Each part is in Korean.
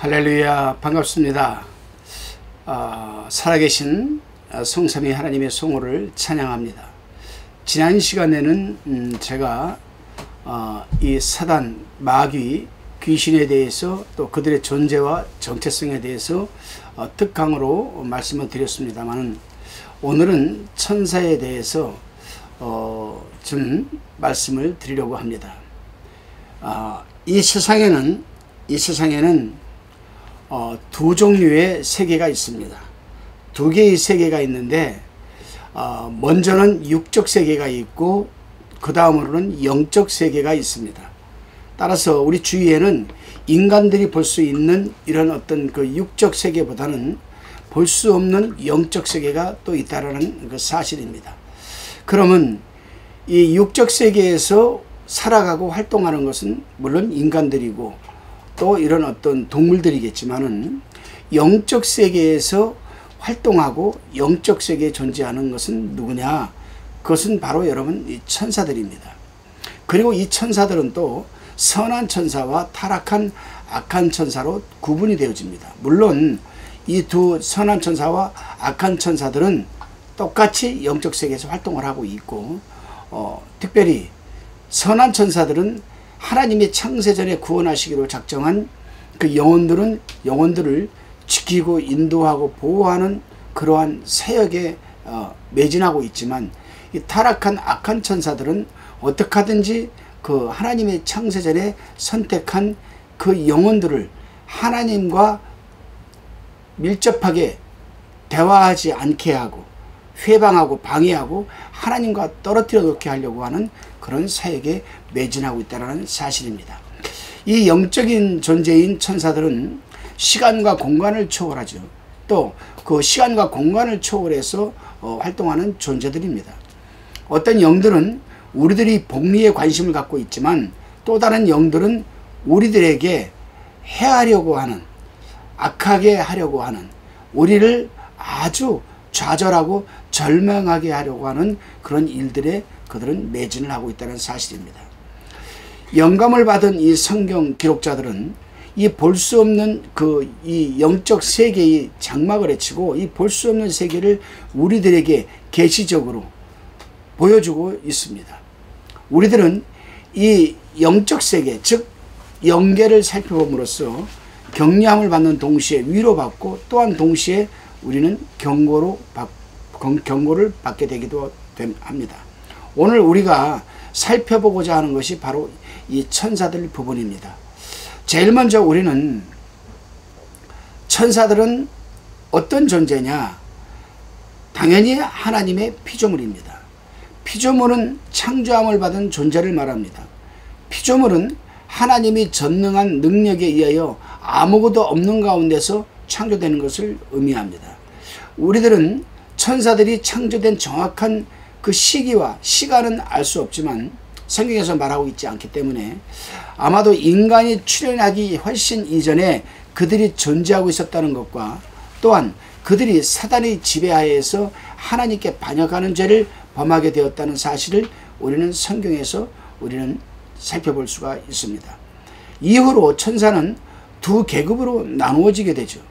할렐루야, 반갑습니다. 살아계신 성삼위 하나님의 성호를 찬양합니다. 지난 시간에는 제가 이 사단, 마귀, 귀신에 대해서 또 그들의 존재와 정체성에 대해서 특강으로 말씀을 드렸습니다만, 오늘은 천사에 대해서 좀 말씀을 드리려고 합니다. 이 세상에는 두 종류의 세계가 있습니다. 두 개의 세계가 있는데, 먼저는 육적 세계가 있고 그 다음으로는 영적 세계가 있습니다. 따라서 우리 주위에는 인간들이 볼 수 있는 이런 어떤 그 육적 세계보다는 볼 수 없는 영적 세계가 또 있다라는 그 사실입니다. 그러면 이 육적 세계에서 살아가고 활동하는 것은 물론 인간들이고 또 이런 어떤 동물들이겠지만은, 영적 세계에서 활동하고 영적 세계에 존재하는 것은 누구냐? 그것은 바로 여러분 이 천사들입니다. 그리고 이 천사들은 또 선한 천사와 타락한 악한 천사로 구분이 되어집니다. 물론 이 두 선한 천사와 악한 천사들은 똑같이 영적 세계에서 활동을 하고 있고, 특별히 선한 천사들은 하나님의 창세전에 구원하시기로 작정한 그 영혼들을 지키고 인도하고 보호하는 그러한 사역에 매진하고 있지만, 이 타락한 악한 천사들은 어떻게 하든지 그 하나님의 창세전에 선택한 그 영혼들을 하나님과 밀접하게 대화하지 않게 하고 회방하고 방해하고 하나님과 떨어뜨려 놓게 하려고 하는 그런 사역에 매진하고 있다는 사실입니다. 이 영적인 존재인 천사들은 시간과 공간을 초월하죠. 또 그 시간과 공간을 초월해서 활동하는 존재들입니다. 어떤 영들은 우리들이 복리에 관심을 갖고 있지만, 또 다른 영들은 우리들에게 해하려고 하는, 악하게 하려고 하는, 우리를 아주 좌절하고 절망하게 하려고 하는 그런 일들에 그들은 매진을 하고 있다는 사실입니다. 영감을 받은 이 성경 기록자들은 이 볼 수 없는 이 영적 세계의 장막을 헤치고 이 볼 수 없는 세계를 우리들에게 계시적으로 보여주고 있습니다. 우리들은 이 영적 세계, 즉 영계를 살펴봄으로써 격려함을 받는 동시에 위로받고, 또한 동시에 우리는 경고를 받게 되기도 합니다. 오늘 우리가 살펴보고자 하는 것이 바로 이 천사들 부분입니다. 제일 먼저 우리는 천사들은 어떤 존재냐? 당연히 하나님의 피조물입니다. 피조물은 창조함을 받은 존재를 말합니다. 피조물은 하나님이 전능한 능력에 의하여 아무것도 없는 가운데서 창조되는 것을 의미합니다. 우리들은 천사들이 창조된 정확한 그 시기와 시간은 알 수 없지만 성경에서 말하고 있지 않기 때문에 아마도 인간이 출현하기 훨씬 이전에 그들이 존재하고 있었다는 것과, 또한 그들이 사단의 지배하에서 하나님께 반역하는 죄를 범하게 되었다는 사실을 우리는 성경에서 살펴볼 수가 있습니다. 이후로 천사는 두 계급으로 나누어지게 되죠.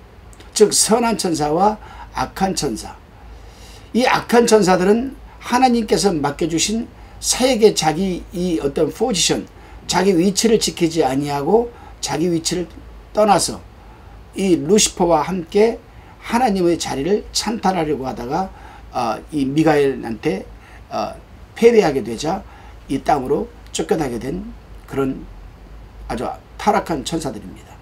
즉 선한 천사와 악한 천사. 이 악한 천사들은 하나님께서 맡겨주신 사역의 자기 이 어떤 포지션, 자기 위치를 지키지 아니하고 자기 위치를 떠나서 이 루시퍼와 함께 하나님의 자리를 찬탈하려고 하다가 이 미가엘한테 패배하게 되자 이 땅으로 쫓겨나게 된 그런 아주 타락한 천사들입니다.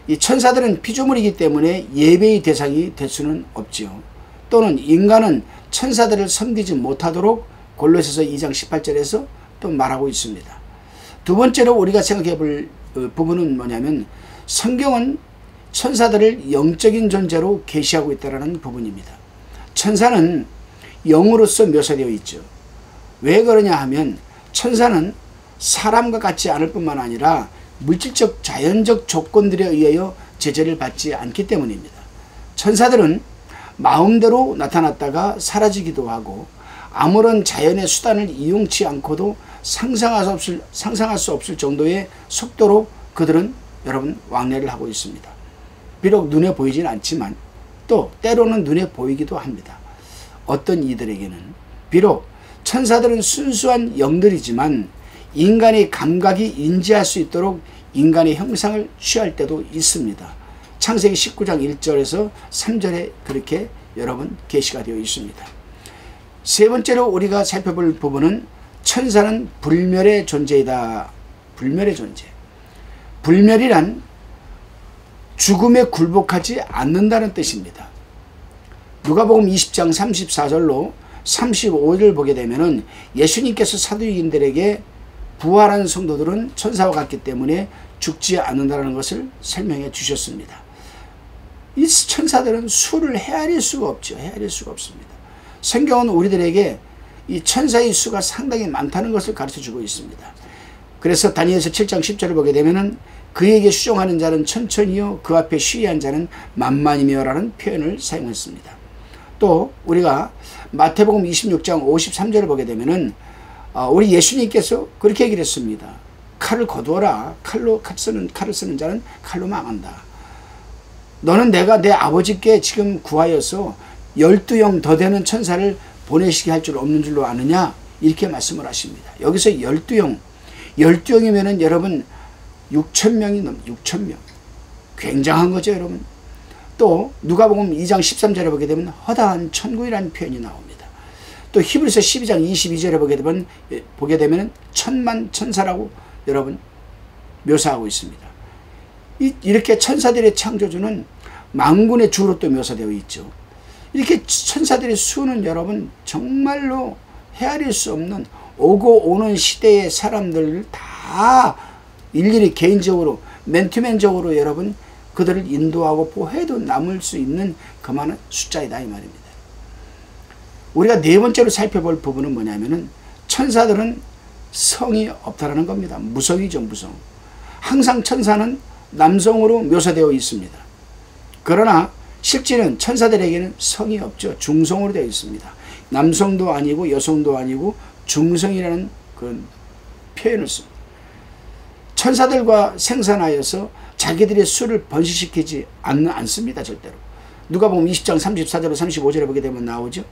이 천사들은 피조물이기 때문에 예배의 대상이 될 수는 없지요. 또는 인간은 천사들을 섬기지 못하도록 골로새서 2장 18절에서 또 말하고 있습니다. 두 번째로 우리가 생각해 볼 부분은 뭐냐면, 성경은 천사들을 영적인 존재로 계시하고 있다는 부분입니다. 천사는 영으로서 묘사되어 있죠. 왜 그러냐 하면, 천사는 사람과 같지 않을 뿐만 아니라 물질적 자연적 조건들에 의하여 제재를 받지 않기 때문입니다. 천사들은 마음대로 나타났다가 사라지기도 하고, 아무런 자연의 수단을 이용치 않고도 상상할 수 없을 정도의 속도로 그들은 여러분 왕래를 하고 있습니다. 비록 눈에 보이진 않지만 또 때로는 눈에 보이기도 합니다. 어떤 이들에게는 비록 천사들은 순수한 영들이지만 인간의 감각이 인지할 수 있도록 인간의 형상을 취할 때도 있습니다. 창세기 19장 1절에서 3절에 그렇게 여러분 계시가 되어 있습니다. 세 번째로 우리가 살펴볼 부분은 천사는 불멸의 존재이다. 불멸의 존재. 불멸이란 죽음에 굴복하지 않는다는 뜻입니다. 누가복음 20장 34절로 35절을 보게 되면은 예수님께서 사두개인들에게 부활한 성도들은 천사와 같기 때문에 죽지 않는다는 것을 설명해 주셨습니다. 이 천사들은 수를 헤아릴 수가 없죠. 헤아릴 수가 없습니다. 성경은 우리들에게 이 천사의 수가 상당히 많다는 것을 가르쳐 주고 있습니다. 그래서 다니엘서 7장 10절을 보게 되면은 그에게 수종하는 자는 천천히요 그 앞에 쉬이한 자는 만만이며 라는 표현을 사용했습니다. 또 우리가 마태복음 26장 53절을 보게 되면은 우리 예수님께서 그렇게 얘기를 했습니다. 칼을 거두어라. 칼을 쓰는 자는 칼로 망한다. 너는 내가 내 아버지께 지금 구하여서 12영 더 되는 천사를 보내시게 할 줄 없는 줄로 아느냐? 이렇게 말씀을 하십니다. 여기서 12영, 12영이면은 여러분 6,000명이 넘 6,000명. 굉장한 거죠, 여러분. 또 누가복음 2장 13절에 보게 되면 허다한 천국이라는 표현이 나옵니다. 또 히브리서 12장 22절에 보게 되면 천만 천사라고 여러분 묘사하고 있습니다. 이렇게 천사들의 창조주는 만군의 주로 또 묘사되어 있죠. 이렇게 천사들의 수는 여러분 정말로 헤아릴 수 없는 오고 오는 시대의 사람들을 다 일일이 개인적으로 맨투맨적으로 여러분 그들을 인도하고 보호해도 남을 수 있는 그만한 숫자이다 이 말입니다. 우리가 네 번째로 살펴볼 부분은 뭐냐면은 천사들은 성이 없다라는 겁니다. 무성이죠, 무성. 항상 천사는 남성으로 묘사되어 있습니다. 그러나 실제는 천사들에게는 성이 없죠. 중성으로 되어 있습니다. 남성도 아니고 여성도 아니고 중성이라는 그 표현을 씁니다. 천사들과 생산하여서 자기들의 수를 번식시키지 않습니다. 절대로. 누가복음 20장 34절로 35절에 보게 되면 나오죠.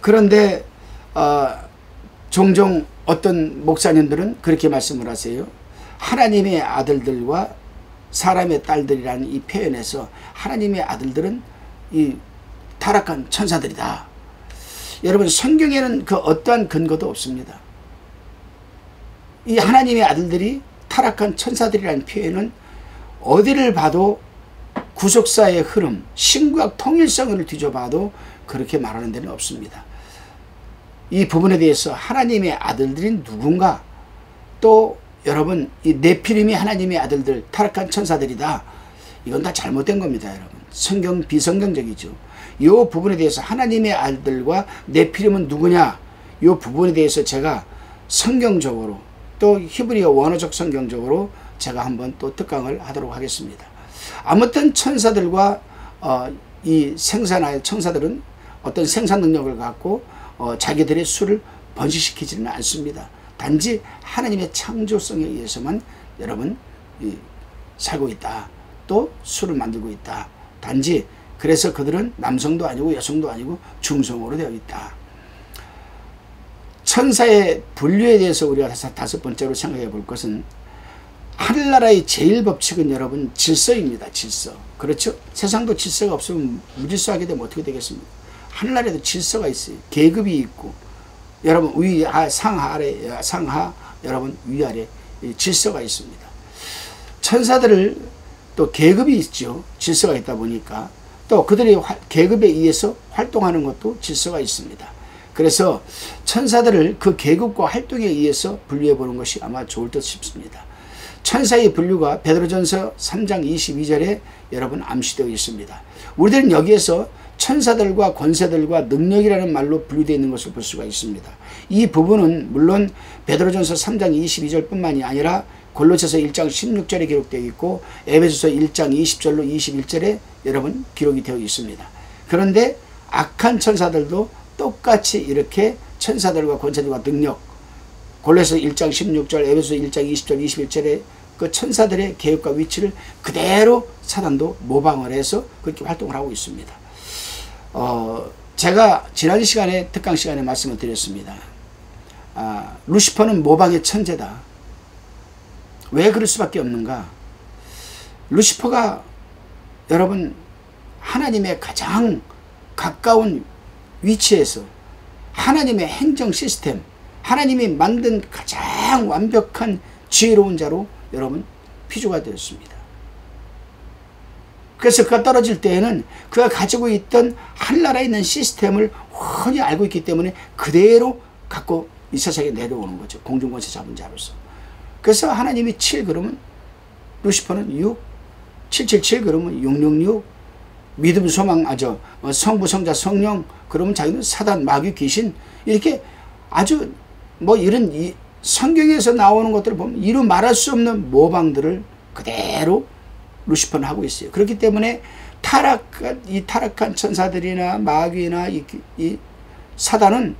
그런데 종종 어떤 목사님들은 그렇게 말씀을 하세요. 하나님의 아들들과 사람의 딸들이라는 이 표현에서 하나님의 아들들은 이 타락한 천사들이다. 여러분 성경에는 그 어떠한 근거도 없습니다. 이 하나님의 아들들이 타락한 천사들이라는 표현은 어디를 봐도 구속사의 흐름, 신구약 통일성을 뒤져봐도 그렇게 말하는 데는 없습니다. 이 부분에 대해서 하나님의 아들들이 누군가, 또 여러분 이 네피림이 하나님의 아들들 타락한 천사들이다, 이건 다 잘못된 겁니다. 여러분 성경 비성경적이죠. 이 부분에 대해서 하나님의 아들들과 네피림은 누구냐, 이 부분에 대해서 제가 성경적으로 또 히브리어 원어적 성경적으로 제가 한번 또 특강을 하도록 하겠습니다. 아무튼 천사들과 이 생산할 천사들은 어떤 생산 능력을 갖고 자기들의 수를 번식시키지는 않습니다. 단지 하나님의 창조성에 의해서만 여러분 살고 있다. 또 수를 만들고 있다. 단지 그래서 그들은 남성도 아니고 여성도 아니고 중성으로 되어 있다. 천사의 분류에 대해서 우리가 다섯 번째로 생각해 볼 것은 하늘나라의 제일 법칙은 여러분 질서입니다. 질서. 그렇죠? 세상도 질서가 없으면 무질서하게 되면 어떻게 되겠습니까? 하늘나라에도 질서가 있어요. 계급이 있고 여러분 위하 상하 아래 상하 여러분 위아래 질서가 있습니다. 천사들을 또 계급이 있죠. 질서가 있다 보니까 또 그들의 계급에 의해서 활동하는 것도 질서가 있습니다. 그래서 천사들을 그 계급과 활동에 의해서 분류해 보는 것이 아마 좋을 듯 싶습니다. 천사의 분류가 베드로전서 3장 22절에 여러분 암시되어 있습니다. 우리들은 여기에서 천사들과 권세들과 능력이라는 말로 분류되어 있는 것을 볼 수가 있습니다. 이 부분은 물론 베드로전서 3장 22절 뿐만이 아니라 골로새서 1장 16절에 기록되어 있고 에베소서 1장 20절로 21절에 여러분 기록이 되어 있습니다. 그런데 악한 천사들도 똑같이 이렇게 천사들과 권세들과 능력, 골로새서 1장 16절, 에베소서 1장 20절, 21절에 그 천사들의 계획과 위치를 그대로 사단도 모방을 해서 그렇게 활동을 하고 있습니다. 제가 지난 시간에 특강 시간에 말씀을 드렸습니다. 루시퍼는 모방의 천재다. 왜 그럴 수밖에 없는가? 루시퍼가 여러분 하나님의 가장 가까운 위치에서 하나님의 행정 시스템, 하나님이 만든 가장 완벽한 지혜로운 자로 여러분 피조가 되었습니다. 그래서 그가 떨어질 때에는 그가 가지고 있던 하늘나라에 있는 시스템을 훤히 알고 있기 때문에 그대로 갖고 이 세상에 내려오는 거죠. 공중권세 잡은 자로서. 그래서 하나님이 7 그러면 루시퍼는 6, 777 그러면 666, 믿음 소망 성부 성자 성령 그러면 자기는 사단 마귀 귀신 이렇게 아주 뭐 이런 성경에서 나오는 것들을 보면 이루 말할 수 없는 모방들을 그대로 루시퍼는 하고 있어요. 그렇기 때문에 타락한 천사들이나 마귀나 이 사단은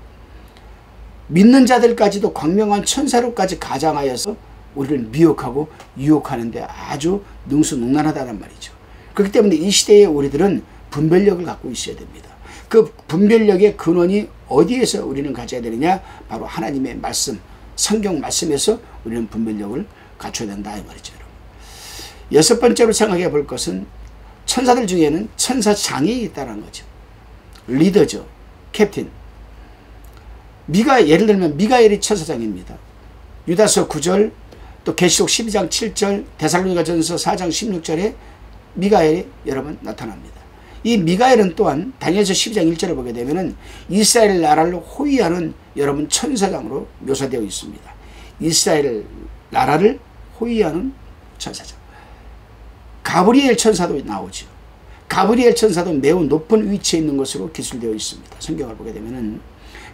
믿는 자들까지도 광명한 천사로까지 가장하여서 우리를 미혹하고 유혹하는데 아주 능수능란하다는 말이죠. 그렇기 때문에 이 시대에 우리들은 분별력을 갖고 있어야 됩니다. 그 분별력의 근원이 어디에서 우리는 가져야 되느냐? 바로 하나님의 말씀, 성경 말씀에서 우리는 분별력을 갖춰야 된다 이 말이죠. 여섯 번째로 생각해 볼 것은 천사들 중에는 천사장이 있다는 거죠. 리더죠. 캡틴. 예를 들면 미가엘이 천사장입니다. 유다서 9절 또 계시록 12장 7절 데살로니가전서 4장 16절에 미가엘이 여러분 나타납니다. 이 미가엘은 또한 다니엘서 12장 1절을 보게 되면은 이스라엘 나라를 호위하는 여러분 천사장으로 묘사되어 있습니다. 이스라엘 나라를 호위하는 천사장. 가브리엘 천사도 나오죠. 가브리엘 천사도 매우 높은 위치에 있는 것으로 기술되어 있습니다. 성경을 보게 되면은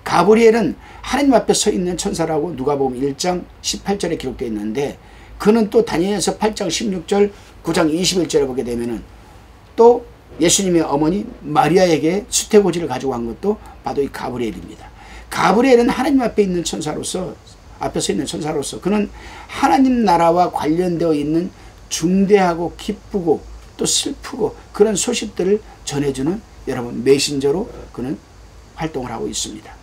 가브리엘은 하나님 앞에 서 있는 천사라고 누가복음 1장 18절에 기록되어 있는데 그는 또 다니엘서 8장 16절 9장 21절에 보게 되면은 또 예수님의 어머니 마리아에게 수태고지를 가지고 간 것도 바로 이 가브리엘입니다. 가브리엘은 하나님 앞에 있는 천사로서 앞에 서 있는 천사로서 그는 하나님 나라와 관련되어 있는 중대하고 기쁘고 또 슬프고 그런 소식들을 전해주는 여러분 메신저로 그는 활동을 하고 있습니다.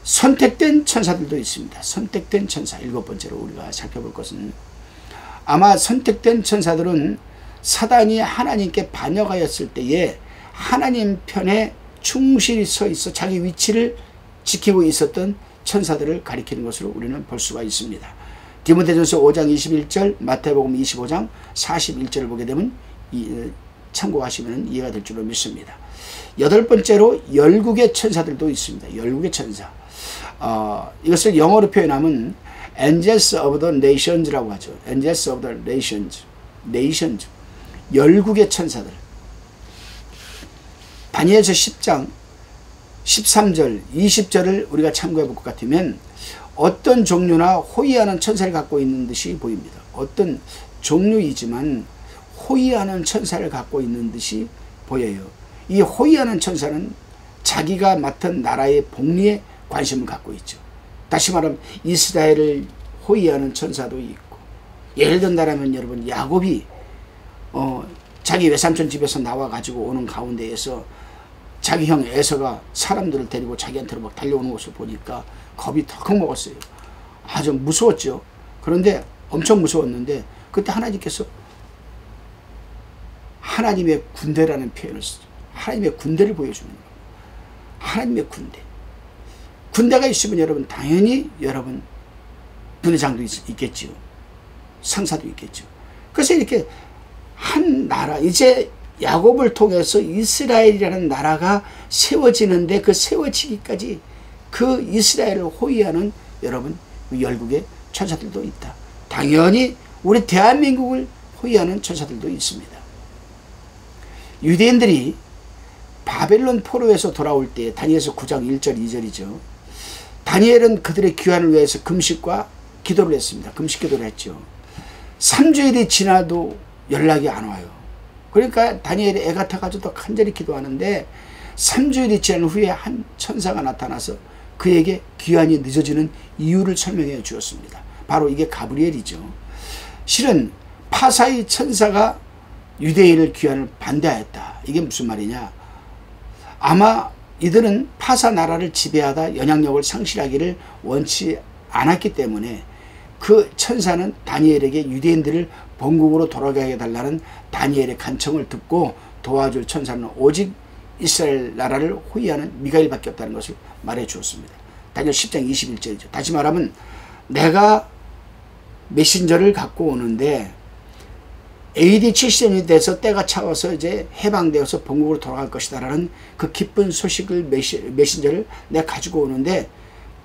선택된 천사들도 있습니다. 선택된 천사 일곱 번째로 우리가 살펴볼 것은 아마 선택된 천사들은 사단이 하나님께 반역하였을 때에 하나님 편에 충실히 서 있어 자기 위치를 지키고 있었던 천사들을 가리키는 것으로 우리는 볼 수가 있습니다. 디모데전서 5장 21절 마태복음 25장 41절을 보게 되면 참고하시면 이해가 될 줄로 믿습니다. 여덟 번째로 열국의 천사들도 있습니다. 열국의 천사. 이것을 영어로 표현하면 Angels of the Nations라고 하죠. Angels of the Nations. 열국의 천사들. 다니엘서 10장 13절 20절을 우리가 참고해 볼 것 같으면 어떤 종류나 호위하는 천사를 갖고 있는 듯이 보입니다. 어떤 종류이지만 호위하는 천사를 갖고 있는 듯이 보여요. 이 호위하는 천사는 자기가 맡은 나라의 복리에 관심을 갖고 있죠. 다시 말하면 이스라엘을 호위하는 천사도 있고 예를 든다면 여러분 야곱이 자기 외삼촌 집에서 나와 가지고 오는 가운데에서 자기 형 에서가 사람들을 데리고 자기한테로 막 달려오는 것을 보니까 겁이 덜컥 먹었어요. 아주 무서웠죠. 그런데 엄청 무서웠는데 그때 하나님께서 하나님의 군대라는 표현을 쓰죠. 하나님의 군대를 보여주는 거예요. 하나님의 군대. 군대가 있으면 여러분 당연히 여러분 분회장도 있겠죠. 상사도 있겠죠. 그래서 이렇게 한 나라 이제 야곱을 통해서 이스라엘이라는 나라가 세워지는데 그 세워지기까지 그 이스라엘을 호위하는 여러분 열국의 천사들도 있다. 당연히 우리 대한민국을 호위하는 천사들도 있습니다. 유대인들이 바벨론 포로에서 돌아올 때 다니엘서 9장 1절 2절이죠. 다니엘은 그들의 귀환을 위해서 금식과 기도를 했습니다. 금식 기도를 했죠. 3주일이 지나도 연락이 안 와요. 그러니까 다니엘이 애가 타가지고 간절히 기도하는데 3주일이 지난 후에 한 천사가 나타나서 그에게 귀환이 늦어지는 이유를 설명해 주었습니다. 바로 이게 가브리엘이죠. 실은 파사의 천사가 유대인을 귀환을 반대하였다. 이게 무슨 말이냐? 아마 이들은 파사 나라를 지배하다 영향력을 상실하기를 원치 않았기 때문에 그 천사는 다니엘에게 유대인들을 본국으로 돌아가게 해달라는 다니엘의 간청을 듣고 도와줄 천사는 오직 이스라엘 나라를 호위하는 미가엘밖에 없다는 것을 말해 주었습니다. 다니엘 10장 21절이죠. 다시 말하면 내가 메신저를 갖고 오는데 AD 70년이 돼서 때가 차워서 이제 해방되어서 본국으로 돌아갈 것이다라는 그 기쁜 소식을 메신저를 내가 가지고 오는데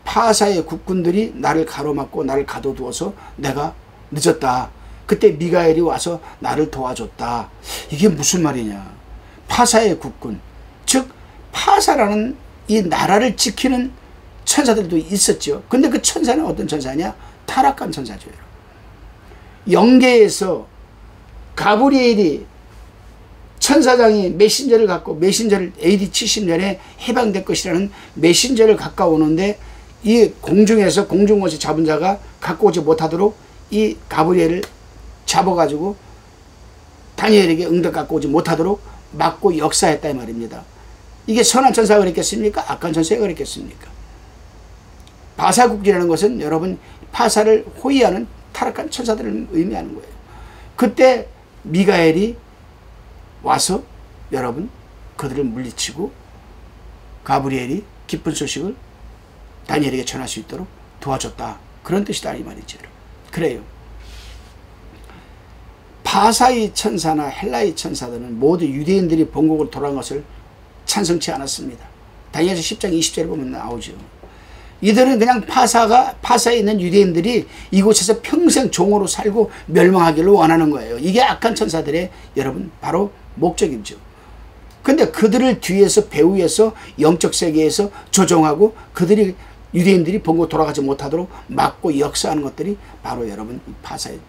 파사의 국군들이 나를 가로막고 나를 가둬두어서 내가 늦었다. 그때 미가엘이 와서 나를 도와줬다. 이게 무슨 말이냐? 파사의 국군, 즉 파사라는 이 나라를 지키는 천사들도 있었죠. 근데 그 천사는 어떤 천사냐? 타락한 천사죠. 영계에서 가브리엘이 천사장이 메신저를 갖고 메신저를 AD 70년에 해방될 것이라는 메신저를 가까우는데 이 공중에서 공중옷을 잡은 자가 갖고 오지 못하도록 이 가브리엘을 잡아가지고 다니엘에게 응답 갖고 오지 못하도록 막고 역사했다 이 말입니다. 이게 선한 천사가 그랬겠습니까? 악한 천사가 그랬겠습니까? 파사국이라는 것은 여러분 파사를 호위하는 타락한 천사들을 의미하는 거예요. 그때 미가엘이 와서 여러분 그들을 물리치고 가브리엘이 기쁜 소식을 다니엘에게 전할 수 있도록 도와줬다. 그런 뜻이다 이 말이죠. 그래요. 파사의 천사나 헬라의 천사들은 모두 유대인들이 본국으로 돌아간 것을 찬성치 않았습니다. 다니엘서 10장 20절에 보면 나오죠. 이들은 그냥 파사에 있는 유대인들이 이곳에서 평생 종으로 살고 멸망하기를 원하는 거예요. 이게 악한 천사들의 여러분 바로 목적이죠. 근데 그들을 뒤에서 배후에서 영적 세계에서 조종하고 그들이 유대인들이 본국 돌아가지 못하도록 막고 역사하는 것들이 바로 여러분 파사의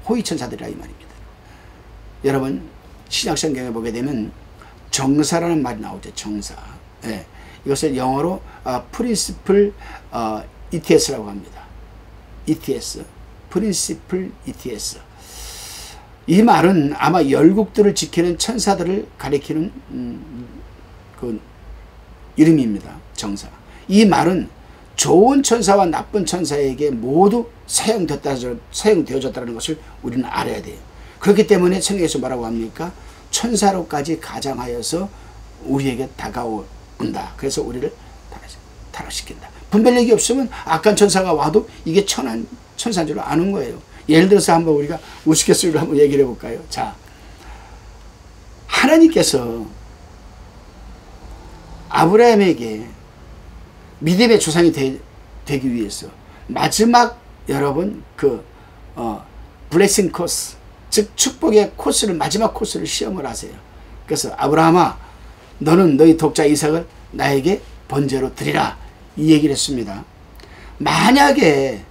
호위 천사들이라 이 말입니다. 여러분 신약성경에 보게 되면 정사라는 말이 나오죠. 정사. 네. 이것을 영어로 Principal ETS라고 합니다. ETS, Principal ETS. 이 말은 아마 열국들을 지키는 천사들을 가리키는 그 이름입니다. 정사. 이 말은 좋은 천사와 나쁜 천사에게 모두 사용되어졌다는 것을 우리는 알아야 돼요. 그렇기 때문에 성경에서 뭐라고 합니까? 천사로까지 가장하여서 우리에게 다가온다. 그래서 우리를 타락시킨다. 분별력이 없으면 악한 천사가 와도 이게 천한 천사인 줄 아는 거예요. 예를 들어서 한번 우리가 우스갯소리로 한번 얘기를 해볼까요? 자, 하나님께서 아브라함에게 믿음의 조상이 되기 위해서 마지막 여러분 블레싱 코스, 즉 축복의 코스를 마지막 코스를 시험을 하세요. 그래서 아브라함아 너는 너희 독자 이삭을 나에게 번제로 드리라 이 얘기를 했습니다. 만약에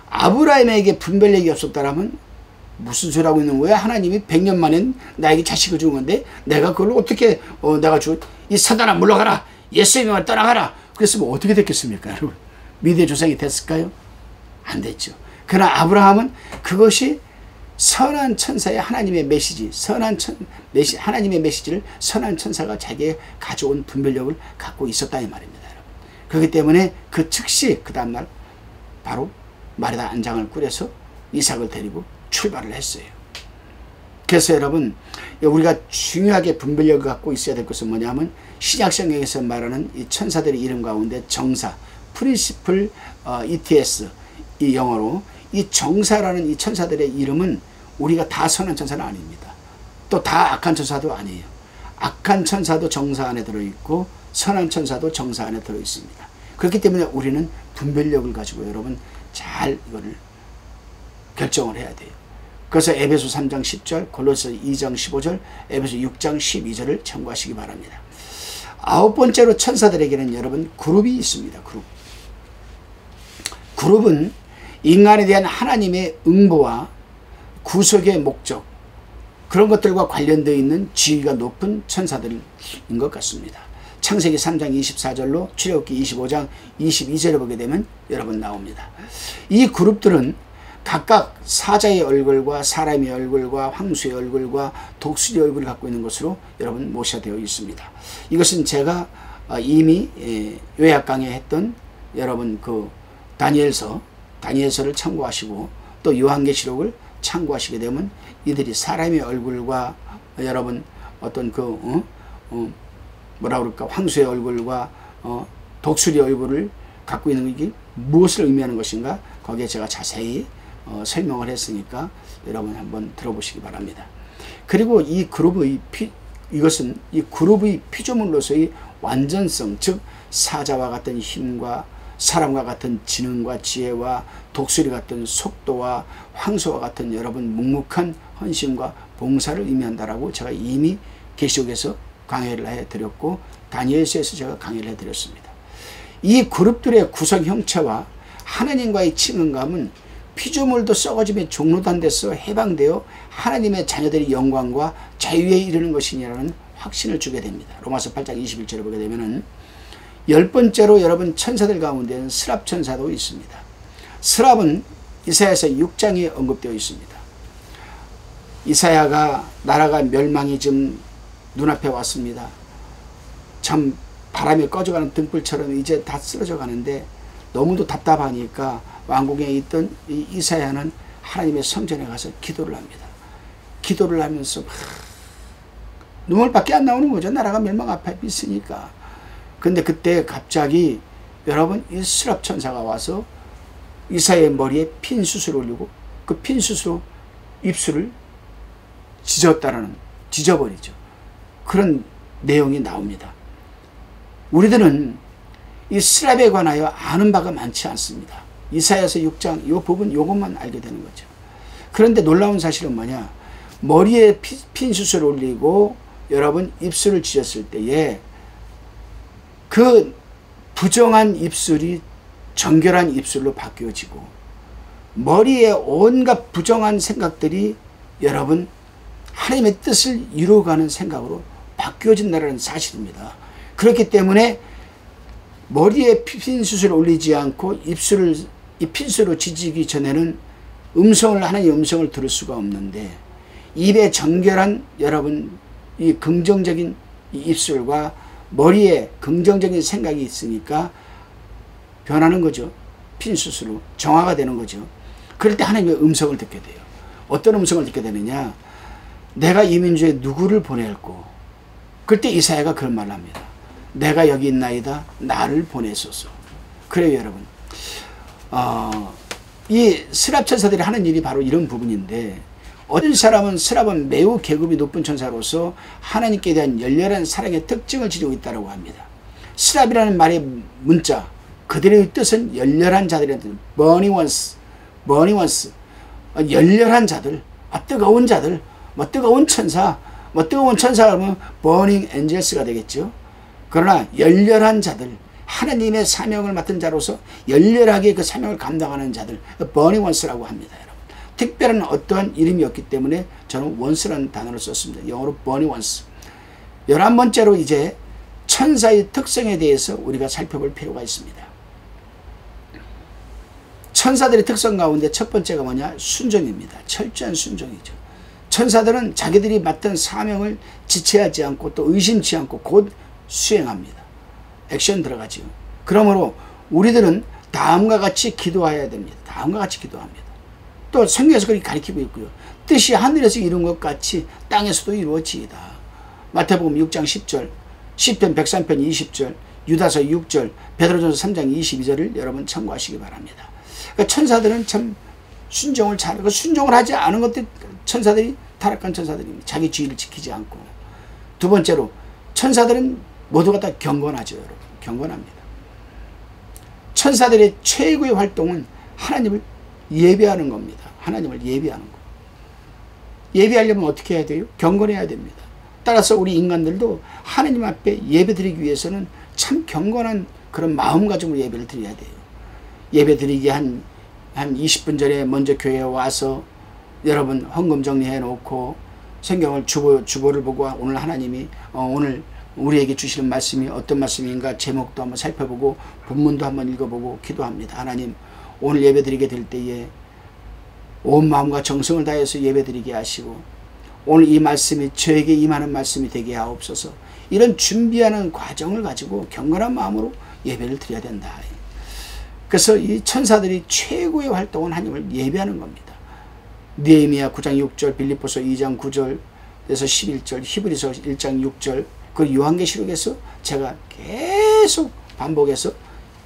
아브라함에게 분별력이 없었다면 무슨 소리 하고 있는 거야? 하나님이 100년 만에 나에게 자식을 준 건데 내가 그걸 어떻게 내가 이 사단아 물러가라 예수님을 떠나가라 그랬으면 어떻게 됐겠습니까? 여러분 믿음의 조상이 됐을까요? 안 됐죠. 그러나 아브라함은 그것이 선한 천사의 하나님의 메시지, 하나님의 메시지를 선한 천사가 자기에 가져온 분별력을 갖고 있었다 이 말입니다. 여러분. 그렇기 때문에 그 즉시 그 다음날 바로 마리다 안장을 꾸려서 이삭을 데리고 출발을 했어요. 그래서 여러분 우리가 중요하게 분별력을 갖고 있어야 될 것은 뭐냐면 신약성경에서 말하는 이 천사들의 이름 가운데 정사, Principal ETS 이 영어로 이 정사라는 이 천사들의 이름은 우리가 다 선한 천사는 아닙니다. 또 다 악한 천사도 아니에요. 악한 천사도 정사 안에 들어있고 선한 천사도 정사 안에 들어있습니다. 그렇기 때문에 우리는 분별력을 가지고 여러분 잘 이거를 결정을 해야 돼요. 그래서 에베소 3장 10절, 골로새 2장 15절, 에베소 6장 12절을 참고하시기 바랍니다. 아홉 번째로 천사들에게는 여러분 그룹이 있습니다. 그룹은 인간에 대한 하나님의 응보와 구속의 목적 그런 것들과 관련되어 있는 지위가 높은 천사들인 것 같습니다. 창세기 3장 24절로 출애굽기 25장 22절을 보게 되면 여러분 나옵니다. 이 그룹들은 각각 사자의 얼굴과 사람의 얼굴과 황소의 얼굴과 독수리 얼굴을 갖고 있는 것으로 여러분 모셔되어 있습니다. 이것은 제가 이미 요약 강의했던 여러분 그 다니엘서를 참고하시고 또 요한계시록을 참고하시게 되면 이들이 사람의 얼굴과 여러분 어떤 그 뭐라 그럴까 황소의 얼굴과 독수리 얼굴을 갖고 있는 게 무엇을 의미하는 것인가 거기에 제가 자세히 설명을 했으니까 여러분 한번 들어보시기 바랍니다. 그리고 이 그룹의 이것은 이 그룹의 피조물로서의 완전성, 즉 사자와 같은 힘과 사람과 같은 지능과 지혜와 독수리 같은 속도와 황소와 같은 여러분 묵묵한 헌신과 봉사를 의미한다라고 제가 이미 계시록에서 강의를 해드렸고 다니엘서에서 제가 강의를 해드렸습니다. 이 그룹들의 구성 형체와 하나님과의 친근감은 피조물도 썩어짐의 종로단 데서 해방되어 하나님의 자녀들의 영광과 자유에 이르는 것이냐라는 확신을 주게 됩니다. 로마서 8장 21절을 보게 되면은 10번째로 여러분 천사들 가운데는 스랍 천사도 있습니다. 스랍은 이사야서 6장에 언급되어 있습니다. 이사야가 나라가 멸망이 지금 눈앞에 왔습니다. 참 바람에 꺼져가는 등불처럼 이제 다 쓰러져 가는데 너무도 답답하니까 왕궁에 있던 이 이사야는 하나님의 성전에 가서 기도를 합니다. 기도를 하면서 눈물밖에 안 나오는 거죠. 나라가 멸망 앞에 있으니까. 근데 그때 갑자기 여러분 이 스랍 천사가 와서 이사야의 머리에 핀 숯을 올리고 그 핀 숯으로 입술을 찢어버리죠. 그런 내용이 나옵니다. 우리들은 이 스랍에 관하여 아는 바가 많지 않습니다. 이사야서 6장 이 부분 요것만 알게 되는 거죠. 그런데 놀라운 사실은 뭐냐, 머리에 핀 숯을 올리고 여러분 입술을 찢었을 때에 그 부정한 입술이 정결한 입술로 바뀌어지고 머리에 온갖 부정한 생각들이 여러분 하나님의 뜻을 이루어가는 생각으로 바뀌어진다는 사실입니다. 그렇기 때문에 머리에 핀 숯을 올리지 않고 입술을 이 핀수로 찢기 전에는 하나님의 음성을 들을 수가 없는데 입에 정결한 여러분 이 긍정적인 이 입술과 머리에 긍정적인 생각이 있으니까 변하는 거죠. 핀수스로 정화가 되는 거죠. 그럴 때 하나님의 음성을 듣게 돼요. 어떤 음성을 듣게 되느냐, 내가 이 민족에 누구를 보낼고, 그때 이사야가 그런 말을 합니다. 내가 여기 있나이다 나를 보내소서. 그래요 여러분, 이 스랍 천사들이 하는 일이 바로 이런 부분인데, 어떤 사람은 스랍은 매우 계급이 높은 천사로서 하나님께 대한 열렬한 사랑의 특징을 지니고 있다고 합니다. 스랍이라는 말의 문자 그들의 뜻은 열렬한 자들의 뜻, burning ones, 열렬한 자들, 뜨거운 자들, 뜨거운 천사, 뜨거운 천사가 그러면 burning angels가 되겠죠. 그러나 열렬한 자들, 하나님의 사명을 맡은 자로서 열렬하게 그 사명을 감당하는 자들, burning ones라고 합니다. 여러분, 특별한 어떠한 이름이었기 때문에 저는 once라는 단어를 썼습니다. 영어로 burning ones. 11번째로 이제 천사의 특성에 대해서 우리가 살펴볼 필요가 있습니다. 천사들의 특성 가운데 첫 번째가 뭐냐, 순종입니다. 철저한 순종이죠. 천사들은 자기들이 맡은 사명을 지체하지 않고 또 의심치 않고 곧 수행합니다. 액션 들어가죠. 그러므로 우리들은 다음과 같이 기도해야 됩니다. 다음과 같이 기도합니다. 또 성경에서 그렇게 가르치고 있고요. 뜻이 하늘에서 이룬 것 같이 땅에서도 이루어지이다. 마태복음 6장 10절, 시편 103편 20절, 유다서 6절, 베드로전서 3장 22절을 여러분 참고하시기 바랍니다. 그러니까 천사들은 참 순종을 잘하고, 순종을 하지 않은 것들 천사들이 타락한 천사들입니다. 자기 주의를 지키지 않고. 두 번째로 천사들은 모두가 다 경건하죠. 여러분, 경건합니다. 천사들의 최고의 활동은 하나님을 예배하는 겁니다. 하나님을 예배하는 거. 예배하려면 어떻게 해야 돼요? 경건해야 됩니다. 따라서 우리 인간들도 하나님 앞에 예배드리기 위해서는 참 경건한 그런 마음가짐으로 예배를 드려야 돼요. 예배드리기 한 20분 전에 먼저 교회에 와서 여러분 헌금 정리해 놓고 성경을 주보를 보고 오늘 하나님이 오늘 우리에게 주시는 말씀이 어떤 말씀인가 제목도 한번 살펴보고 본문도 한번 읽어보고 기도합니다. 하나님, 오늘 예배드리게 될 때에 온 마음과 정성을 다해서 예배드리게 하시고 오늘 이 말씀이 저에게 임하는 말씀이 되게 하옵소서. 이런 준비하는 과정을 가지고 경건한 마음으로 예배를 드려야 된다. 그래서 이 천사들이 최고의 활동은 하나님을 예배하는 겁니다. 느헤미야 9장 6절, 빌립보서 2장 9절에서 11절, 히브리서 1장 6절, 그 요한계시록에서 제가 계속 반복해서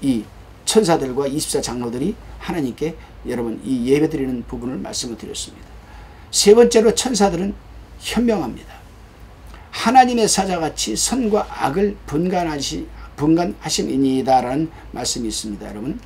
이 천사들과 24장로들이 하나님께 여러분 이 예배드리는 부분을 말씀을 드렸습니다. 세 번째로 천사들은 현명합니다. 하나님의 사자같이 선과 악을 분간하심이니이다라는 말씀이 있습니다. 여러분,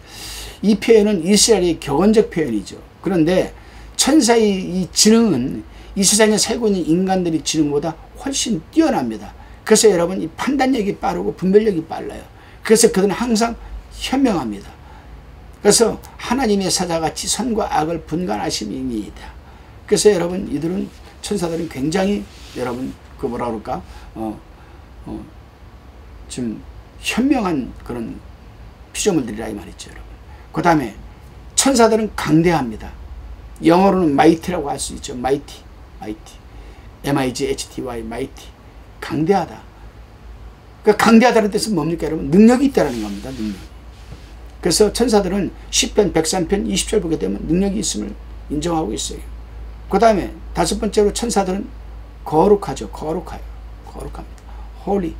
이 표현은 이스라엘의 격언적 표현이죠. 그런데 천사의 이 지능은 이 세상에 살고 있는 인간들의 지능보다 훨씬 뛰어납니다. 그래서 여러분 이 판단력이 빠르고 분별력이 빨라요. 그래서 그들은 항상 현명합니다. 그래서 하나님의 사자같이 선과 악을 분간하심이니이다. 그래서 여러분 이들은 천사들은 굉장히 여러분 그 뭐라 그럴까 좀 현명한 그런 피조물들이라 이 말이죠. 여러분. 그 다음에 천사들은 강대합니다. 영어로는 mighty라고 할 수 있죠. mighty, M-I-G-H-T-Y, mighty. 강대하다. 그 강대하다는 뜻은 뭡니까 여러분? 능력이 있다는 겁니다. 능력. 그래서 천사들은 시편 103편 20절 보게 되면 능력이 있음을 인정하고 있어요. 그 다음에 다섯 번째로 천사들은 거룩하죠. 거룩합니다. holy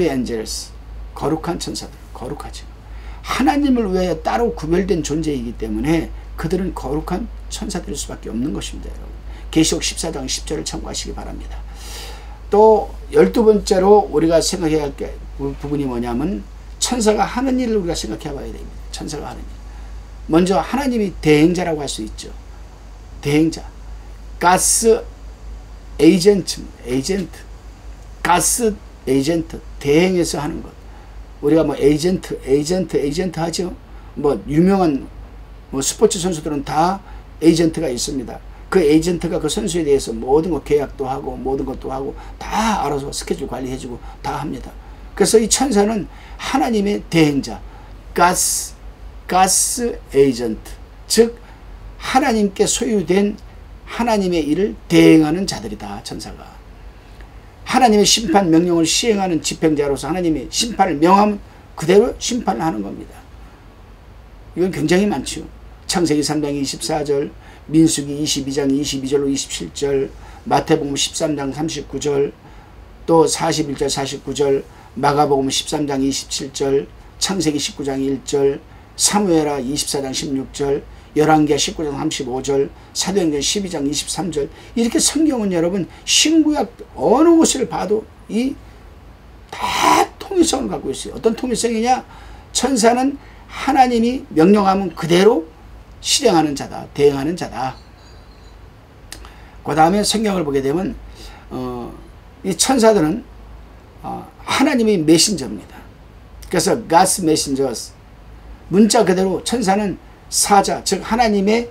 angels, 거룩한 천사들, 거룩하죠. 하나님을 위하여 따로 구별된 존재이기 때문에 그들은 거룩한 천사들일 수밖에 없는 것입니다. 여러분. 계시록 14장 10절을 참고하시기 바랍니다. 또 12번째로 우리가 생각해야 할 부분이 뭐냐면 천사가 하는 일을 우리가 생각해 봐야 됩니다. 천사가 하는 일. 먼저 하나님이 대행자라고 할 수 있죠. 대행자. 가스 에이전트. 가스 에이전트. 대행해서 하는 것. 우리가 뭐 에이전트 하죠. 뭐 유명한 뭐 스포츠 선수들은 다 에이전트가 있습니다. 그 에이전트가 그 선수에 대해서 모든 것 계약도 하고 모든 것도 하고 다 알아서 스케줄 관리해주고 다 합니다. 그래서 이 천사는 하나님의 대행자, 가스 에이전트, 즉 하나님께 소유된 하나님의 일을 대행하는 자들이다. 천사가 하나님의 심판 명령을 시행하는 집행자로서 하나님의 심판을 명하면 그대로 심판을 하는 겁니다. 이건 굉장히 많죠. 창세기 3장 24절, 민수기 22장 22절로 27절, 마태복음 13장 39절, 또 41절 49절, 마가복음 13장 27절, 창세기 19장 1절, 사무엘하 24장 16절, 열왕기하 19장 35절, 사도행전 12장 23절. 이렇게 성경은 여러분 신구약 어느 곳을 봐도 이 다 통일성을 갖고 있어요. 어떤 통일성이냐? 천사는 하나님이 명령하면 그대로 실행하는 자다. 대행하는 자다. 그 다음에 성경을 보게 되면 이 천사들은 하나님의 메신저입니다. 그래서 God's messengers. 문자 그대로 천사는 사자, 즉 하나님의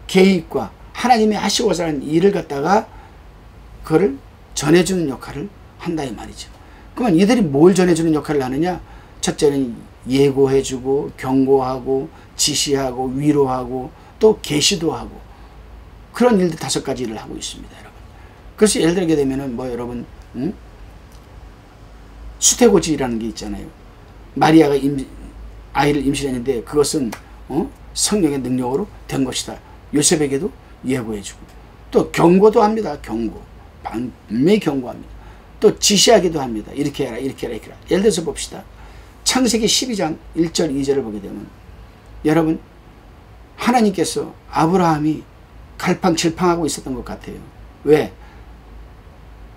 계획과 하나님이 하시고자 하는 일을 갖다가 그걸 전해주는 역할을 한다 이 말이죠. 그러면 이들이 뭘 전해주는 역할을 하느냐? 첫째는 예고해주고 경고하고 지시하고 위로하고 또 계시도 하고 그런 일들 5가지 일을 하고 있습니다. 여러분. 그래서 예를 들게 되면은 뭐 여러분 수태고지라는 게 있잖아요. 마리아가 아이를 임신했는데 그것은 성령의 능력으로 된 것이다. 요셉에게도 예고해주고 또 경고도 합니다. 경고. 분명히 경고합니다. 또 지시하기도 합니다. 이렇게 해라 이렇게 해라 이렇게 해라. 예를 들어서 봅시다. 창세기 12장 1절 2절을 보게 되면 여러분 하나님께서 아브라함이 갈팡질팡하고 있었던 것 같아요. 왜?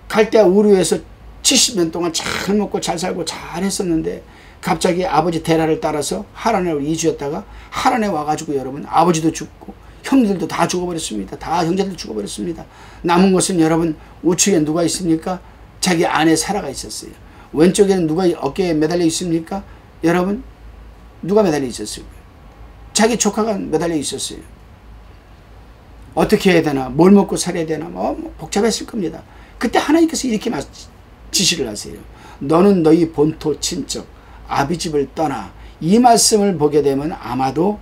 갈대아 우르에서 70년 동안 잘 먹고 잘 살고 잘 했었는데 갑자기 아버지 데라를 따라서 하란으로 이주했다가 하란에 와가지고 여러분 아버지도 죽고 형들도 다 죽어버렸습니다. 다 형제들 죽어버렸습니다. 남은 것은 여러분 우측에 누가 있습니까? 자기 아내 사라가 있었어요. 왼쪽에는 누가 어깨에 매달려 있습니까? 여러분 누가 매달려 있었어요? 자기 조카가 매달려 있었어요. 어떻게 해야 되나? 뭘 먹고 살아야 되나? 뭐 복잡했을 겁니다. 그때 하나님께서 이렇게 지시를 하세요. 너는 너희 본토 친척 아비집을 떠나. 이 말씀을 보게 되면 아마도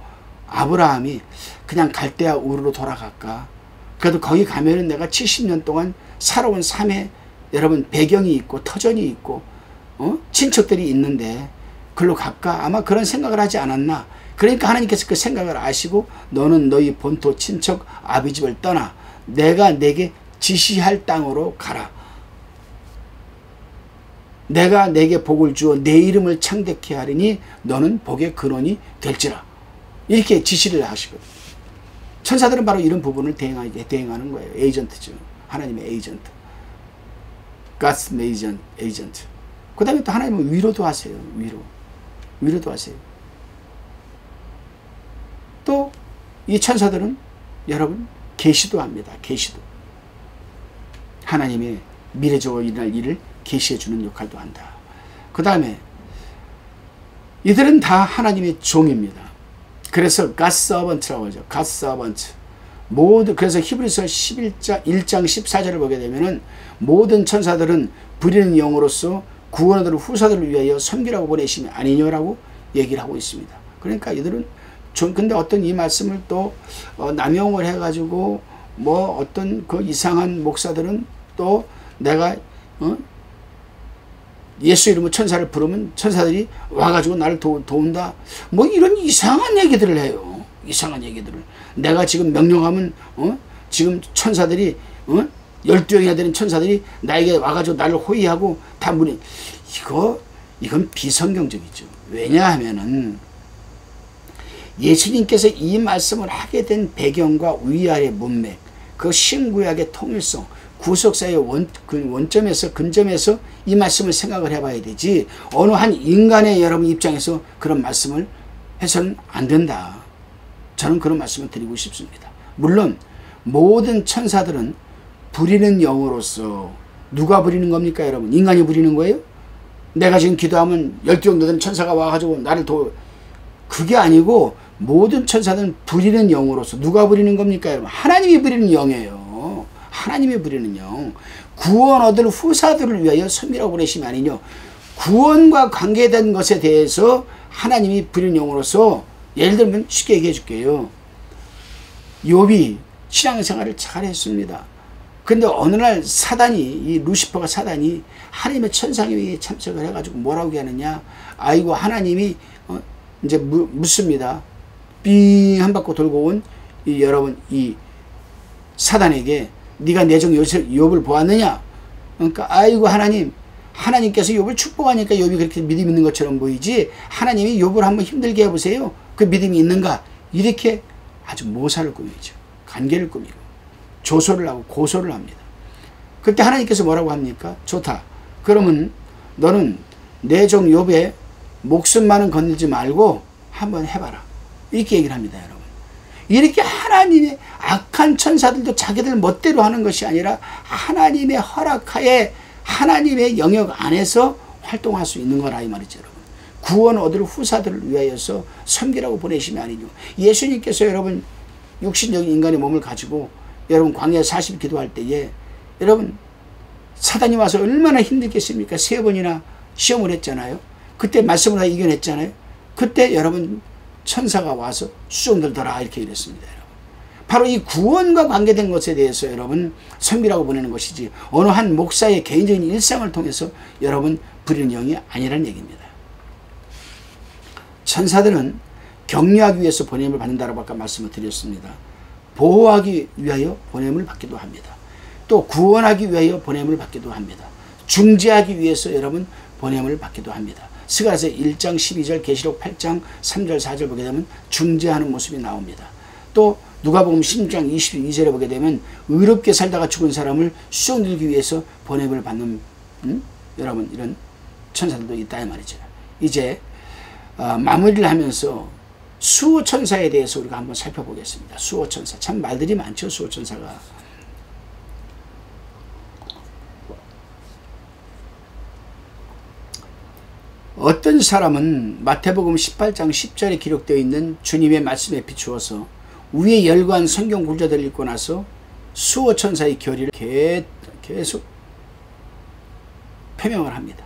아브라함이 그냥 갈대아 우르로 돌아갈까? 그래도 거기 가면은 내가 70년 동안 살아온 삶의 여러분 배경이 있고 터전이 있고 친척들이 있는데 글로 갈까? 아마 그런 생각을 하지 않았나? 그러니까 하나님께서 그 생각을 아시고 너는 너희 본토 친척 아비집을 떠나 내가 내게 지시할 땅으로 가라. 내가 내게 복을 주어 내 이름을 창대케 하리니 너는 복의 근원이 될지라. 이렇게 지시를 하시거든요. 천사들은 바로 이런 부분을 대행하는 거예요. 에이전트죠. 하나님의 에이전트. God's agent. 그 다음에 또 하나님은 위로도 하세요. 위로도 하세요. 또 이 천사들은 여러분 계시도 합니다. 계시도. 하나님의 미래적으로 일어날 일을 계시해 주는 역할도 한다. 그 다음에 이들은 다 하나님의 종입니다. 그래서 God servant라고 하죠. God servant. 그래서 히브리서 1장 14절을 보게 되면은 모든 천사들은 부리는 영으로서 구원하도록 후사들을 위하여 섬기라고 보내심이 아니냐라고 얘기를 하고 있습니다. 그러니까 이들은 근데 어떤 이 말씀을 또 남용을 해가지고 뭐 어떤 그 이상한 목사들은 또 내가 예수 이름으로 천사를 부르면 천사들이 와가지고 나를 도운다. 뭐 이런 이상한 얘기들을 해요. 이상한 얘기들을. 내가 지금 명령하면 지금 천사들이 12영이나 되는 천사들이 나에게 와가지고 나를 호위하고 다 이건 비성경적이죠. 왜냐하면은 예수님께서 이 말씀을 하게 된 배경과 위아래 문맥, 그 신구약의 통일성, 구속사의 원점에서 근점에서 이 말씀을 생각을 해봐야 되지 어느 한 인간의 여러분 입장에서 그런 말씀을 해서는 안 된다. 저는 그런 말씀을 드리고 싶습니다. 물론 모든 천사들은 부리는 영으로서 누가 부리는 겁니까 여러분? 인간이 부리는 거예요? 내가 지금 기도하면 12명 되는 천사가 와가지고 나를 그게 아니고 모든 천사들은 부리는 영으로서 누가 부리는 겁니까 여러분? 하나님이 부리는 영이에요. 하나님이 부리는 영. 구원 얻을 후사들을 위하여 섬기라고 보내심이 아니뇨. 구원과 관계된 것에 대해서 하나님이 부리는 영으로서 예를 들면 쉽게 얘기해 줄게요. 욥이 신앙생활을 잘했습니다. 근데 어느 날 이 루시퍼가 사단이 하나님의 천상회의에 참석을 해가지고 뭐라고 하느냐. 아이고 하나님이 이제 묻습니다. 삥 한 바퀴 돌고 온 여러분 이 사단에게 네가 내 종 욥을 보았느냐. 그러니까 아이고 하나님께서 욥을 축복하니까 욥이 그렇게 믿음이 있는 것처럼 보이지 하나님이 욥을 한번 힘들게 해보세요. 그 믿음이 있는가. 이렇게 아주 모사를 꾸미죠. 관계를 꾸미고 조소를 하고 고소를 합니다. 그때 하나님께서 뭐라고 합니까? 좋다. 그러면 너는 내 종 욥의 목숨만은 건들지 말고 한번 해봐라. 이렇게 얘기를 합니다. 여러분. 이렇게 하나님의 악한 천사들도 자기들 멋대로 하는 것이 아니라 하나님의 허락하에 하나님의 영역 안에서 활동할 수 있는 거라 이 말이죠. 여러분. 구원 얻을 후사들을 위하여서 섬기라고 보내심이 아니죠. 예수님께서 여러분 육신적인 인간의 몸을 가지고 여러분 광야 40일 기도할 때에 여러분 사단이 와서 얼마나 힘들겠습니까? 3번이나 시험을 했잖아요. 그때 말씀을 다 이겨냈잖아요. 그때 여러분 천사가 와서 수종들더라 이렇게 이랬습니다. 여러분. 바로 이 구원과 관계된 것에 대해서 여러분 섬기라고 보내는 것이지 어느 한 목사의 개인적인 일상을 통해서 여러분 부리는 영이 아니라는 얘기입니다. 천사들은 격려하기 위해서 보냄을 받는다라고 아까 말씀을 드렸습니다. 보호하기 위하여 보냄을 받기도 합니다. 또 구원하기 위하여 보냄을 받기도 합니다. 중재하기 위해서 여러분 보냄을 받기도 합니다. 스가랴서 1장 12절 계시록 8장 3절 4절 보게 되면 중재하는 모습이 나옵니다. 또 누가복음 16장 22절에 보게 되면 의롭게 살다가 죽은 사람을 수용들기 위해서 보냄을 받는 여러분 이런 천사들도 있다 이 말이죠. 이제 마무리를 하면서 수호천사에 대해서 우리가 한번 살펴보겠습니다. 수호천사 참 말들이 많죠. 수호천사가 어떤 사람은 마태복음 18장 10절에 기록되어 있는 주님의 말씀에 비추어서 위에 열거한 성경 구절들을 읽고 나서 수호천사의 결의를 계속 표명을 합니다.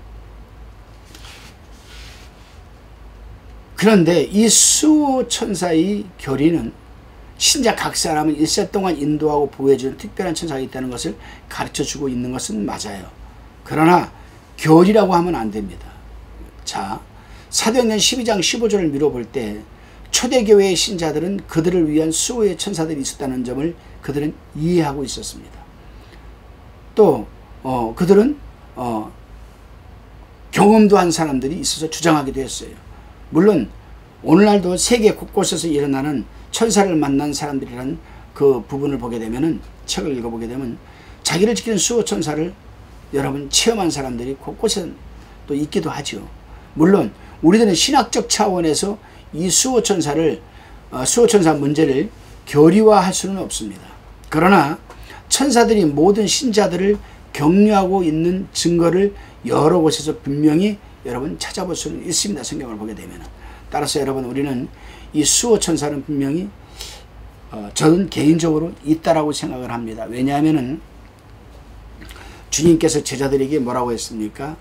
그런데 이 수호천사의 교리는 신자 각 사람은 일생 동안 인도하고 보호해주는 특별한 천사가 있다는 것을 가르쳐주고 있는 것은 맞아요. 그러나 교리라고 하면 안 됩니다. 자, 사도행전 12장 15절을 미뤄볼 때 초대교회의 신자들은 그들을 위한 수호의 천사들이 있었다는 점을 그들은 이해하고 있었습니다. 또 그들은 경험도 한 사람들이 있어서 주장하기도 했어요. 물론 오늘날도 세계 곳곳에서 일어나는 천사를 만난 사람들이라는 그 부분을 보게 되면은, 책을 읽어보게 되면 자기를 지키는 수호천사를 여러분 체험한 사람들이 곳곳에 또 있기도 하죠. 물론 우리들은 신학적 차원에서 이 수호천사 문제를 교리화할 수는 없습니다. 그러나 천사들이 모든 신자들을 격려하고 있는 증거를 여러 곳에서 분명히 여러분 찾아볼 수는 있습니다. 성경을 보게 되면. 따라서 여러분, 우리는 이 수호천사는 분명히 저는 개인적으로 있다라고 생각을 합니다. 왜냐하면은 주님께서 제자들에게 뭐라고 했습니까?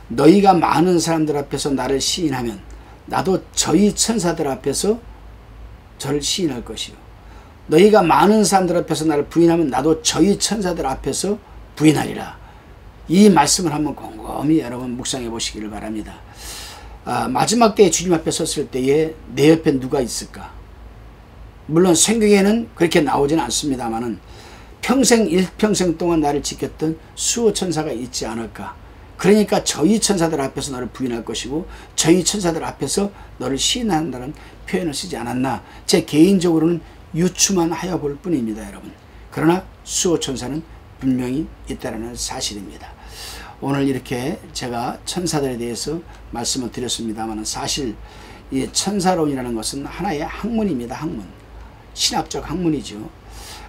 너희가 많은 사람들 앞에서 나를 시인하면 나도 저희 천사들 앞에서 저를 시인할 것이요. 너희가 많은 사람들 앞에서 나를 부인하면 나도 저희 천사들 앞에서 부인하리라. 이 말씀을 한번 곰곰이 여러분 묵상해 보시기를 바랍니다. 마지막 때에 주님 앞에 섰을 때에 내 옆에 누가 있을까? 물론 성경에는 그렇게 나오지는 않습니다만은 일평생 동안 나를 지켰던 수호천사가 있지 않을까? 그러니까 저희 천사들 앞에서 너를 부인할 것이고 저희 천사들 앞에서 너를 시인한다는 표현을 쓰지 않았나? 제 개인적으로는 유추만 하여 볼 뿐입니다, 여러분. 그러나 수호천사는 분명히 있다는 사실입니다. 오늘 이렇게 제가 천사들에 대해서 말씀을 드렸습니다만, 사실 이 천사론이라는 것은 하나의 학문입니다. 학문. 신학적 학문이죠.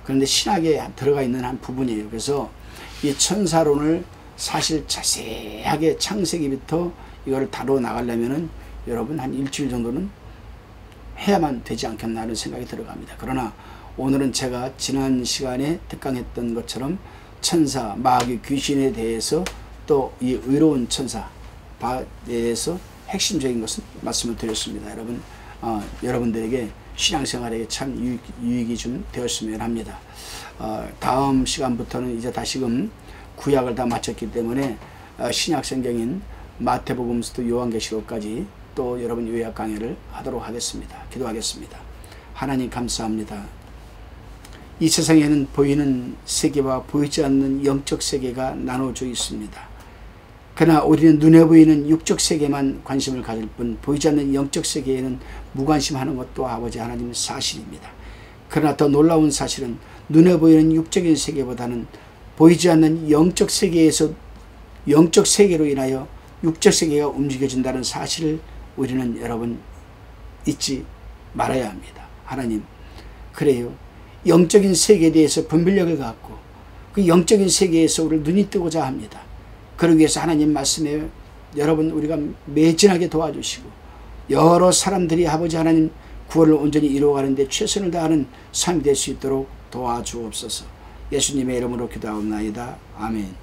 그런데 신학에 들어가 있는 한 부분이에요. 그래서 이 천사론을 사실 자세하게 창세기부터 이걸 다루어 나가려면은 여러분 한 일주일 정도는 해야만 되지 않겠나 하는 생각이 들어갑니다. 그러나 오늘은 제가 지난 시간에 특강했던 것처럼 천사, 마귀, 귀신에 대해서 또 이 의로운 천사에 대해서 핵심적인 것은 말씀을 드렸습니다. 여러분, 여러분들에게 신앙생활에 참 유익이 좀 되었으면 합니다. 다음 시간부터는 이제 다시금 구약을 다 마쳤기 때문에 신약 성경인 마태복음서부터 요한계시록까지 또 여러분 요약 강의를 하도록 하겠습니다. 기도하겠습니다. 하나님 감사합니다. 이 세상에는 보이는 세계와 보이지 않는 영적 세계가 나눠져 있습니다. 그러나 우리는 눈에 보이는 육적 세계만 관심을 가질 뿐 보이지 않는 영적 세계에는 무관심하는 것도 아버지 하나님 사실입니다. 그러나 더 놀라운 사실은 눈에 보이는 육적인 세계보다는 보이지 않는 영적 세계에서 영적 세계로 인하여 육적 세계가 움직여진다는 사실을 우리는 여러분 잊지 말아야 합니다. 하나님, 그래요. 영적인 세계에 대해서 분별력을 갖고 그 영적인 세계에서 우리를 눈이 뜨고자 합니다. 그러기 위해서 하나님 말씀에 여러분 우리가 매진하게 도와주시고 여러 사람들이 아버지 하나님 구원을 온전히 이루어가는 데 최선을 다하는 삶이 될 수 있도록 도와주옵소서. 예수님의 이름으로 기도하옵나이다. 아멘.